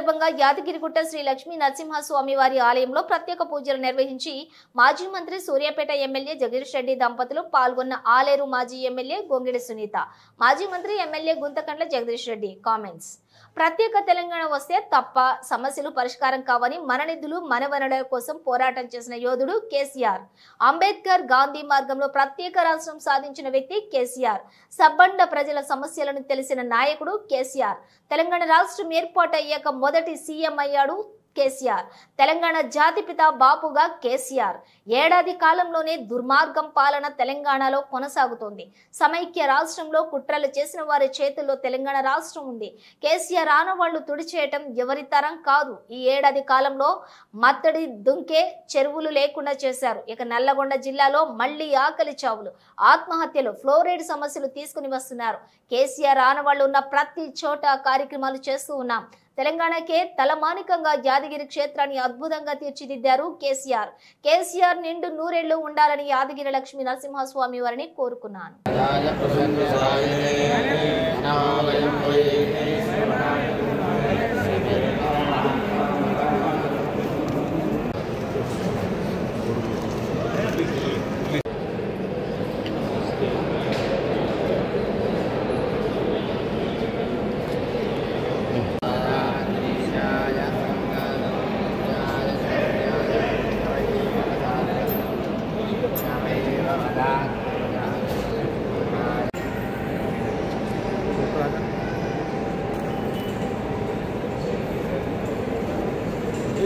సందర్భంగా యాదగిరిగుట్ట శ్రీ లక్ష్మీ నరసింహస్వామి వారి ఆలయంలో ప్రత్యేక పూజలు నిర్వహించి మాజీ మంత్రి సూర్యాపేట ఎమ్మెల్యే జగదీష్ రెడ్డి దంపతులు పాల్గొన్న ఆలేరు మాజీ ఎమ్మెల్యే గొంగిడి సునీత, మాజీ మంత్రి ఎమ్మెల్యే గుంతకండ్ల జగదీష్ రెడ్డి కామెంట్స్. ప్రత్యేక తెలంగాణ వస్తే తప్ప సమస్యలు పరిష్కారం కావని మన నిధులు మన వనరుల కోసం పోరాటం చేసిన యోధుడు కేసీఆర్. అంబేద్కర్ గాంధీ మార్గంలో ప్రత్యేక రాష్ట్రం సాధించిన వ్యక్తి కేసీఆర్. సబ్బండ ప్రజల సమస్యలను తెలిసిన నాయకుడు కేసీఆర్. తెలంగాణ రాష్ట్రం ఏర్పాటు అయ్యాక మొదటి సీఎం అయ్యాడు కేసీఆర్. తెలంగాణ జాతిపిత బాపుగా కేసీఆర్. ఏడాది కాలంలోనే దుర్మార్గం పాలన తెలంగాణలో కొనసాగుతోంది. సమైక్య రాష్ట్రంలో కుట్రలు చేసిన వారి చేతుల్లో తెలంగాణ రాష్ట్రం ఉంది. కేసీఆర్ ఆనవాళ్లు తుడిచేయటం ఎవరి తరం కాదు. ఈ ఏడాది కాలంలో మత్తడి దుంకే చెరువులు లేకుండా చేశారు. ఇక నల్లగొండ జిల్లాలో మళ్లీ ఆకలి చావులు, ఆత్మహత్యలు, ఫ్లోరైడ్ సమస్యలు తీసుకుని వస్తున్నారు. కేసీఆర్ ఆనవాళ్లు ఉన్న ప్రతి చోట కార్యక్రమాలు చేస్తూ ఉన్నాం. తెలంగాణకే తలమానికంగా యాదగిరి క్షేత్రాన్ని అద్భుతంగా తీర్చిదిద్దారు కేసీఆర్. కేసీఆర్ నిండు నూరేళ్లు ఉండాలని యాదగిరి లక్ష్మీ నరసింహస్వామి వారిని కోరుకున్నాను.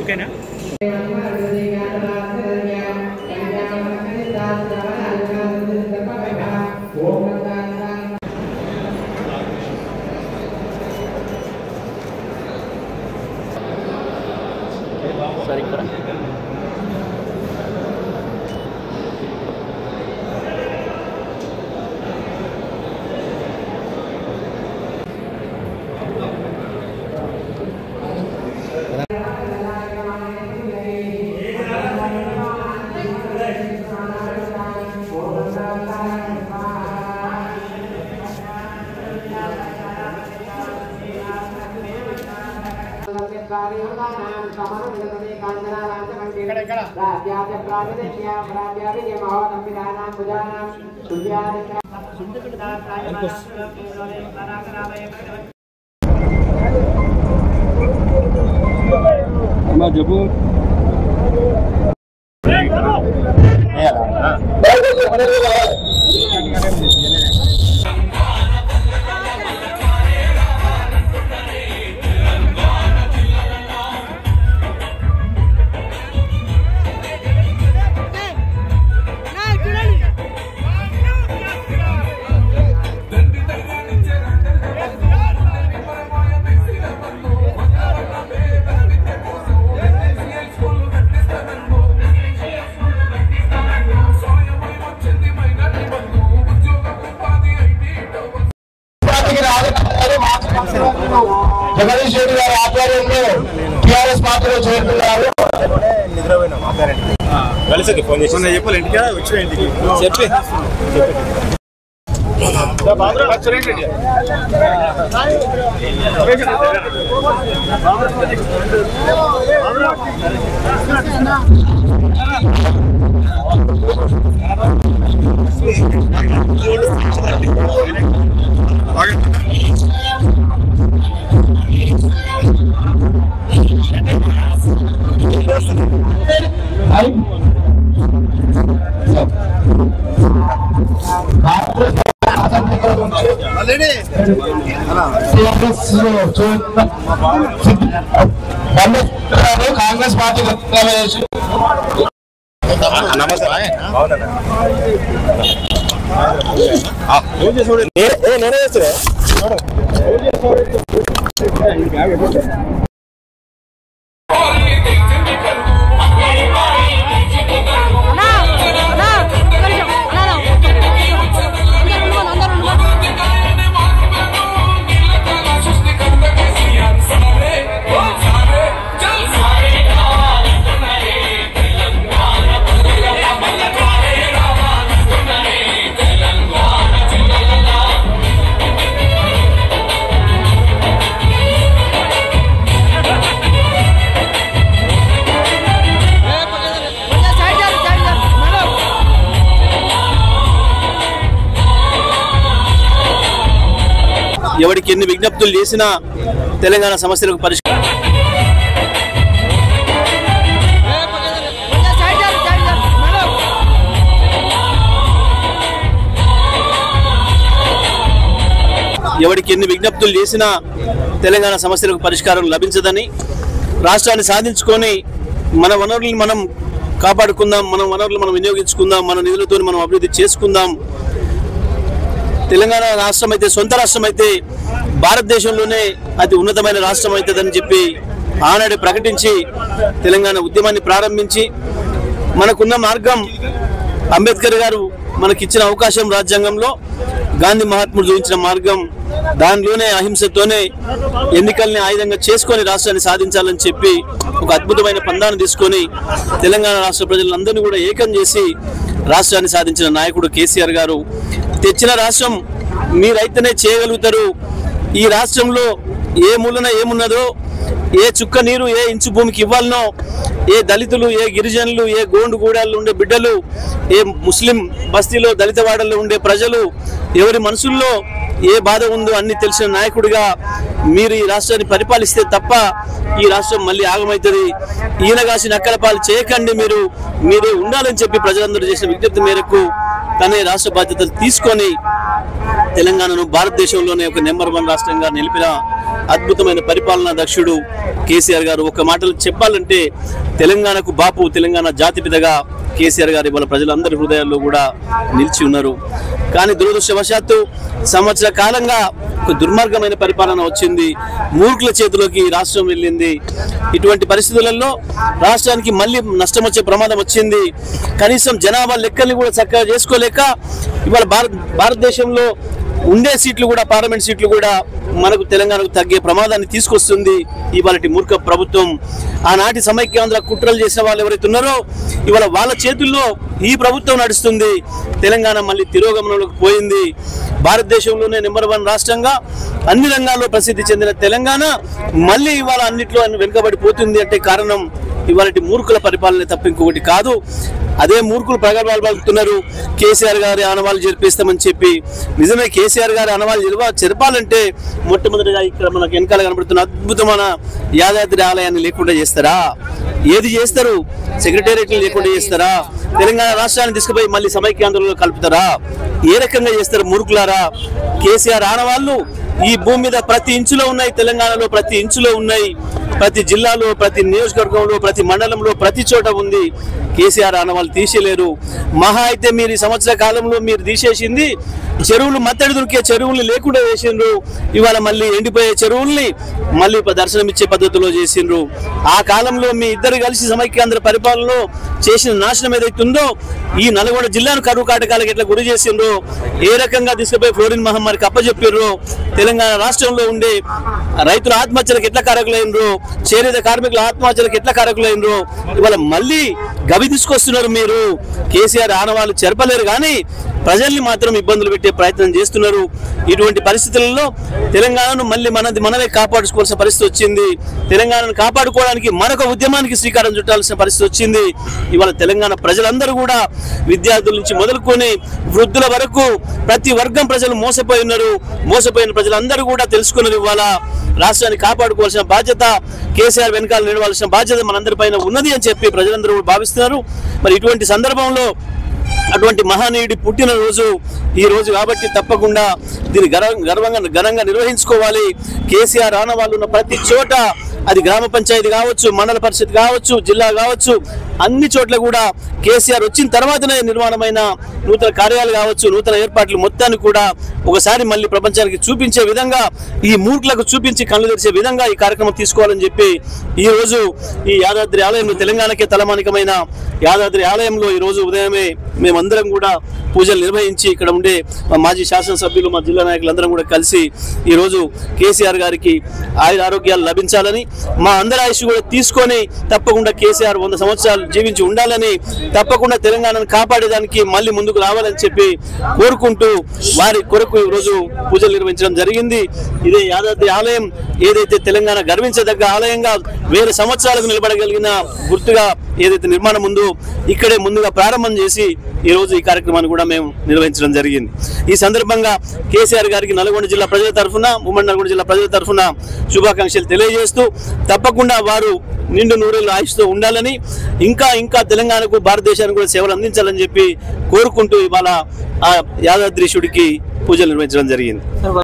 ఓకేనా? సరే ఇక్కడ చెప్పు జగదీష్ రెడ్డి గారి ఆధ్వర్యంలో టీఆర్ఎస్ పార్టీలో చేరుతున్నారు. కలిసి ఫోన్ చేసి చెప్పాలి ఇంటికి వచ్చిన ఇంటికి చెప్పి కాంగ్రెస్ పార్టీ నేనే చేస్తున్నా ఎవరికి ఎన్ని విజ్ఞప్తులు చేసినా తెలంగాణ సమస్యలకు పరిష్కారం ఎవరికి ఎన్ని విజ్ఞప్తులు చేసినా తెలంగాణ సమస్యలకు పరిష్కారం లభించదని, రాష్ట్రాన్ని సాధించుకొని మన వనరులను మనం కాపాడుకుందాం, మన వనరులు మనం వినియోగించుకుందాం, మన నిధులతో మనం అభివృద్ధి చేసుకుందాం. తెలంగాణ రాష్ట్రం అయితే సొంత రాష్ట్రం అయితే భారతదేశంలోనే అతి ఉన్నతమైన రాష్ట్రం అవుతుందని చెప్పి ఆనాడు ప్రకటించి తెలంగాణ ఉద్యమాన్ని ప్రారంభించి మనకున్న మార్గం అంబేద్కర్ గారు మనకిచ్చిన అవకాశం రాజ్యాంగంలో, గాంధీ మహాత్ముడు చూపించిన మార్గం, దానిలోనే అహింసతోనే ఎన్నికల్ని ఆయుధంగా చేసుకొని రాష్ట్రాన్ని సాధించాలని చెప్పి ఒక అద్భుతమైన పందాను తీసుకొని తెలంగాణ రాష్ట్ర ప్రజలందరినీ కూడా ఏకం చేసి రాష్ట్రాన్ని సాధించిన నాయకుడు కేసీఆర్ గారు. తెచ్చిన రాష్ట్రం మీరైతేనే చేయగలుగుతారు. ఈ రాష్ట్రంలో ఏ మూలన ఏమున్నదో, ఏ చుక్క నీరు ఏ ఇంచు భూమికి ఇవ్వాలనో, ఏ దళితులు, ఏ గిరిజనులు, ఏ గోండు గూడాల్లో ఉండే బిడ్డలు, ఏ ముస్లిం బస్తీలో దళితవాడల్లో ఉండే ప్రజలు, ఎవరి మనసుల్లో ఏ బాధ ఉందో అన్ని తెలిసిన నాయకుడిగా మీరు ఈ రాష్ట్రాన్ని పరిపాలిస్తే తప్ప ఈ రాష్ట్రం మళ్ళీ ఆగమవుతుంది. ఈయనగాసి నక్కల పాలు చేయకండి, మీరే ఉండాలని చెప్పి ప్రజలందరూ చేసిన విజ్ఞప్తి మేరకు తనే రాష్ట్ర బాధ్యతలు తీసుకొని తెలంగాణను భారతదేశంలోనే ఒక నెంబర్ 1 రాష్ట్రంగా నిలిపిన అద్భుతమైన పరిపాలనా దక్షుడు కేసీఆర్ గారు. ఒక మాటలు చెప్పాలంటే తెలంగాణకు బాపు, తెలంగాణ జాతిపితగా కేసీఆర్ గారు ఇవాళ ప్రజలందరి హృదయాల్లో కూడా నిలిచి ఉన్నారు. కానీ దురదృష్టవశాత్తు సంవత్సర కాలంగా ఒక దుర్మార్గమైన పరిపాలన వచ్చింది, మూర్ఖుల చేతిలోకి రాష్ట్రం వెళ్ళింది. ఇటువంటి పరిస్థితులలో రాష్ట్రానికి మళ్ళీ నష్టం వచ్చే ప్రమాదం వచ్చింది. కనీసం జనాభా లెక్కల్ని కూడా చక్కగా చేసుకోలేక ఇవాళ భారతదేశంలో ఉండే సీట్లు కూడా, పార్లమెంట్ సీట్లు కూడా మనకు తెలంగాణకు తగ్గే ప్రమాదాన్ని తీసుకొస్తుంది ఇవాళ మూర్ఖ ప్రభుత్వం. ఆనాటి సమైక్యాంధ్ర కుట్రలు చేసిన వాళ్ళు ఎవరైతే ఉన్నారో ఇవాళ వాళ్ళ చేతుల్లో ఈ ప్రభుత్వం నడుస్తుంది. తెలంగాణ మళ్ళీ తిరోగమనంలోకి పోయింది. భారతదేశంలోనే నెంబర్ 1 రాష్ట్రంగా అన్ని రంగాల్లో ప్రసిద్ధి చెందిన తెలంగాణ మళ్ళీ ఇవాళ అన్నిట్లో వెనుకబడిపోతుంది అంటే కారణం ఇవాళ మూర్ఖుల పరిపాలన తప్ప ఇంకొకటి కాదు. అదే మూర్ఖులు ప్రగల్భాలు పలుకుతున్నారు, కేసీఆర్ గారి ఆనవాళ్ళు జరిపిస్తామని చెప్పి. నిజమే, కేసీఆర్ గారి ఆనవాళ్ళు జరపాలంటే మొట్టమొదటిగా ఇక్కడ మనకు వెనకాల కనబడుతున్న అద్భుతమైన యాదాద్రి ఆలయాన్ని లేకుండా చేస్తారా? ఏది చేస్తారు? సెక్రటేరియట్లు లేకుండా చేస్తారా? తెలంగాణ రాష్ట్రాన్ని తీసుకుపోయి మళ్ళీ సమైక్యాంధ్రలో కలుపుతారా? ఏ రకంగా చేస్తారు మూర్ఖులారా? కేసీఆర్ ఆనవాళ్ళు ఈ భూమి మీద ప్రతి ఇంచులో ఉన్నాయి, తెలంగాణలో ప్రతి ఇంచులో ఉన్నాయి, ప్రతి జిల్లాలో, ప్రతి నియోజకవర్గంలో, ప్రతి మండలంలో, ప్రతి చోట ఉంది. కేసీఆర్ ఆనవాళ్ళు తీసేయలేరు. మహా అయితే మీరు ఈ సంవత్సర కాలంలో మీరు తీసేసింది చెరువులు, మత్తడి దొరికే చెరువుల్ని లేకుండా చేసిండ్రు. ఇవాళ మళ్ళీ ఎండిపోయే చెరువుల్ని మళ్ళీ దర్శనమిచ్చే పద్ధతిలో చేసిండ్రు. ఆ కాలంలో మీ ఇద్దరు కలిసి సమైక్యాంధ్ర పరిపాలనలో చేసిన నాశనం ఏదైతే ఉందో, ఈ నల్గొండ జిల్లాను కరువు కాటకాలకు ఎట్లా గురి చేసిండ్రో, ఏ రకంగా తీసుకుపోయి ఫ్లోరిన్ మహమ్మారికి అప్పచెప్పిర్రో, తెలంగాణ రాష్ట్రంలో ఉండే రైతుల ఆత్మహత్యలకు ఎట్లా కారకులైనరో, చేనేత కార్మికుల ఆత్మహత్యలకు ఎట్లా కారకులైనరో ఇవాళ మళ్ళీ గవి తీసుకొస్తున్నారు. మీరు కేసీఆర్ ఆనవాళ్ళు చెరపలేరు కానీ ప్రజల్ని మాత్రం ఇబ్బందులు పెట్టే ప్రయత్నం చేస్తున్నారు. ఇటువంటి పరిస్థితులలో తెలంగాణను మళ్ళీ మనమే కాపాడుకోవాల్సిన పరిస్థితి వచ్చింది. తెలంగాణను కాపాడుకోవడానికి మరొక ఉద్యమానికి శ్రీకారం చుట్టాల్సిన పరిస్థితి వచ్చింది. ఇవాళ తెలంగాణ ప్రజలందరూ కూడా విద్యార్థుల నుంచి మొదలుకొని వృద్ధుల వరకు ప్రతి వర్గం ప్రజలు మోసపోయి ఉన్నారు. మోసపోయిన ప్రజలందరూ కూడా తెలుసుకున్నారు. ఇవాళ రాష్ట్రాన్ని కాపాడుకోవాల్సిన బాధ్యత, కేసీఆర్ వెనకాల నిలవాల్సిన బాధ్యత మనందరిపైన ఉన్నది అని చెప్పి ప్రజలందరూ భావిస్తున్నారు. మరి ఇటువంటి సందర్భంలో అటువంటి మహనీయుడి పుట్టినరోజు ఈ రోజు కాబట్టి తప్పకుండా దీన్ని ఘనంగా నిర్వహించుకోవాలి. కేసీఆర్ ఆనవాళ్ళు ఉన్న ప్రతి చోట, అది గ్రామ పంచాయతీ కావచ్చు, మండల పరిషత్ కావచ్చు, జిల్లా కావచ్చు, అన్ని చోట్ల కూడా కేసీఆర్ వచ్చిన తర్వాతనే నిర్మాణమైన నూతన కార్యాలయాలు కావచ్చు, నూతన ఏర్పాట్లు మొత్తాన్ని కూడా ఒకసారి మళ్ళీ ప్రపంచానికి చూపించే విధంగా, ఈ మూర్ఖులకు చూపించి కళ్ళు తెరిచే విధంగా ఈ కార్యక్రమం తీసుకోవాలని చెప్పి ఈ రోజు ఈ యాదాద్రి ఆలయంలో, తెలంగాణకే తలమానికమైన యాదాద్రి ఆలయంలో ఈ రోజు ఉదయమే మేమందరం కూడా పూజలు నిర్వహించి ఇక్కడ ఉండే మా మాజీ శాసనసభ్యులు, మా జిల్లా నాయకులందరం కూడా కలిసి ఈరోజు కేసీఆర్ గారికి ఆయుర ఆరోగ్యాలు లభించాలని, మా అందరి ఆయుష్ కూడా తీసుకొని తప్పకుండా కేసీఆర్ 100 సంవత్సరాలు జీవించి ఉండాలని, తప్పకుండా తెలంగాణను కాపాడేదానికి మళ్ళీ ముందుకు రావాలని చెప్పి కోరుకుంటూ వారి కొరకు ఈరోజు పూజలు నిర్వహించడం జరిగింది. ఇదే యాదాద్రి ఆలయం ఏదైతే తెలంగాణ గర్వించదగ్గ ఆలయంగా 1000 సంవత్సరాలకు నిలబడగలిగిన గుర్తుగా ఏదైతే నిర్మాణం ఉందో ఇక్కడే ముందుగా ప్రారంభం చేసి ఈరోజు ఈ కార్యక్రమాన్ని కూడా మేము నిర్వహించడం జరిగింది. ఈ సందర్భంగా కేసీఆర్ గారికి నల్గొండ జిల్లా ప్రజల తరఫున, ఉమ్మడి నల్గొండ జిల్లా ప్రజల తరఫున శుభాకాంక్షలు తెలియజేస్తూ తప్పకుండా వారు నిండు నూరేళ్ళు ఆయుష్తో ఉండాలని, ఇంకా ఇంకా తెలంగాణకు భారతదేశానికి కూడా సేవలు అందించాలని చెప్పి కోరుకుంటూ ఇవాళ ఆ యాదాద్రీశుడికి పూజలు నిర్వహించడం జరిగింది.